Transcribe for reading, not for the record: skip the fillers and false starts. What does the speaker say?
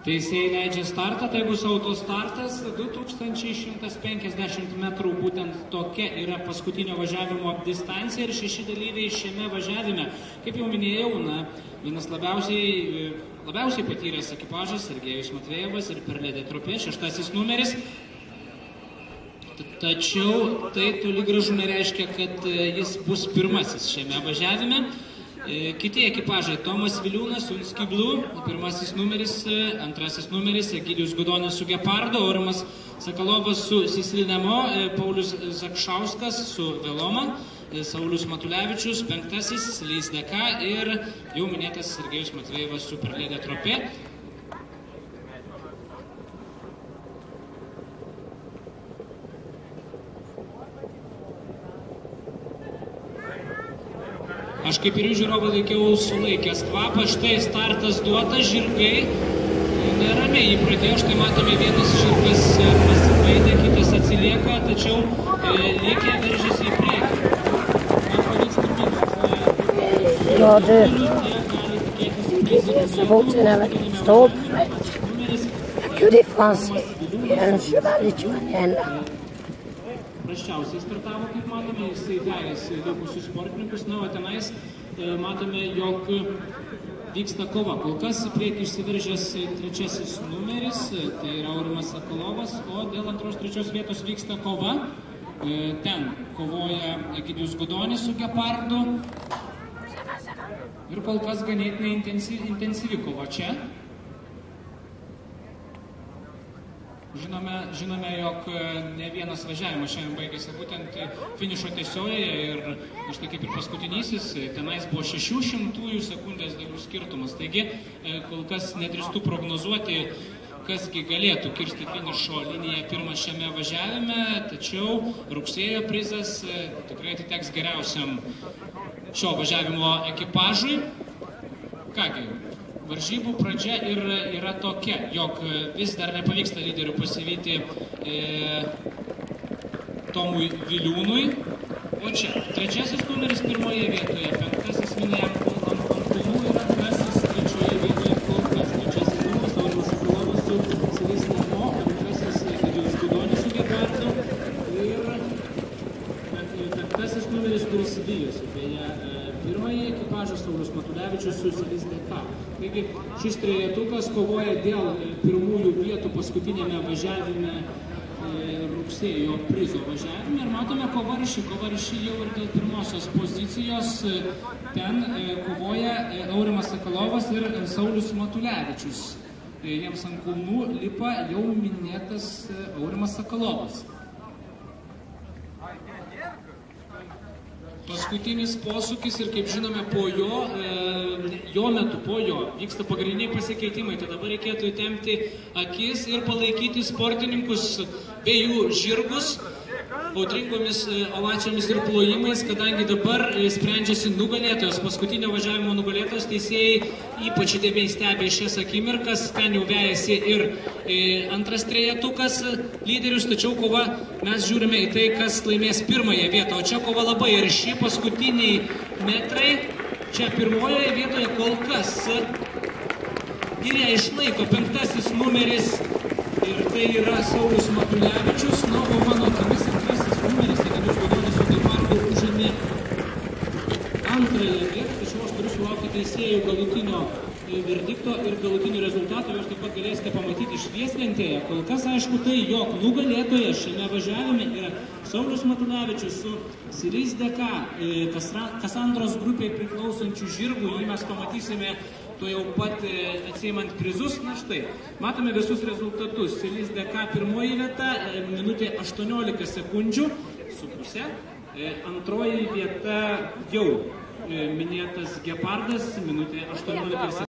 Teisėjai leidžia startą, tai bus autostartas, 2150 metrų, būtent tokia yra paskutinio važiavimo distancija ir 6 dalyviai šiame važiavime. Kaip jau minėjau, vienas labiausiai patyręs ekipažas Sergejus Matvejevas ir Perlė de Tropė, 6 numeris. Tačiau tai toli gražu nereiškia, kad jis bus pirmasis šiame važiavime. Kiti ekipažai: Tomas Viliūnas su Skiblu, 1 numeris, 2 numeris, Egidijus Gudonis su Gepardo, Aurimas Sakalovas su Sislinemo, Paulius Zakšauskas su Veloma, Saulius Matulevičius, 5, Silys Deka ir jau minėtas Sergejus Matvejevas su Perlė de Tropė. Aš kaip ir jų žiūrovai laikiau sulaikęs kvapą, štai startas duotas, žirgai neramiai jį pradėjo, štai matome, vienas žirgas pasibaidė, kitas atsilieka, tačiau liekė veržėsi į priekį. Man pavyks turbūt. Prasčiausiai startavo, kaip matome, jisai vejasi likusius sportininkus. Na, o tenais matome, jog vyksta kova. Kol kas į priekį išsiveržęs 3 numeris, tai yra Aurimas Sakalovas, o dėl 2-3 vietos vyksta kova. Ten kovoja Egidijus Gudonis su Gepardu. Ir kol kas ganėtinai intensyvi kova čia. Žinome, jog ne vienas važiavimas šiandien baigėsi būtent finišo tiesiojoje ir štai kaip ir paskutinysis, tenais buvo 600 sekundės dalių skirtumas. Taigi, kol kas nedrįstu prognozuoti, kasgi galėtų kirsti finišo liniją pirmas šiame važiavime, tačiau rugsėjo prizas tikrai atiteks geriausiam šio važiavimo ekipažui. Kągi, varžybų pradžia yra tokia, jog vis dar nepavyksta lyderių pasivyti Tomui Viliūnui. O čia 3 numeris 1 vietoje, 5 Minėjam Antonų ir 2 3 vietoje Kolkas, 3 numeris Aurimas Sakalovas su Silys Nemo, 2 Egidijus Gudonis su Gepardu ir 5 numeris, kuris bijosi. Beje, 1 ekipažas Saulius Matulevičius su Silys Deka. Taigi šis trejetukas kovoja dėl pirmųjų vietų paskutinėme važiavime rugsėjo prizo važiavime. Ir matome kova ryšį jau ir dėl pirmosios pozicijos. Ten kovoja Aurimas Sakalovas ir Saulius Matulevičius. Jiems ant kulnų lipa jau minėtas Aurimas Sakalovas. Paskutinis posūkis ir, kaip žinome, po jo metu vyksta pagrindiniai pasikeitimai. Tai dabar reikėtų įtempti akis ir palaikyti sportininkus bei jų žirgus audringomis ovacijomis ir plojimais, kadangi dabar sprendžiasi nugalėtojas, paskutinio važiavimo nugalėtojas. Teisėjai ypač įdėmiai stebi šias akimirkas, ten jau vejasi ir 2 trejetukas lyderius, tačiau kova, mes žiūrime į tai, kas laimės 1 vietą, o čia kova labai arši, paskutiniai metrai, čia 1 vietoje kol kas ir ją išlaiko 5 numeris ir tai yra Saulius Matulevičius, o mano akimis 2 numeris Egidijus Gudonis su Gepardu užėmė 2 vietą, tačiau aš turiu sulaukti teisėjų galutinio verdikto ir galutinių rezultatų, jūs taip pat galėsite pamatyti švieslentėje. Kol kas aišku tai, jog nugalėtojas šiame važiavime yra Saulius Matulevičius su Silys Deka, Kasandros grupiai priklausančių žirgų. Jį mes pamatysime to jau pat atsiimant prizus. Na štai, matome visus rezultatus. Silys Deka 1 vieta, minutė 18 sekundžių su pusė. 2 vieta jau minėtas Gepardas, minutė 18 sekundžių.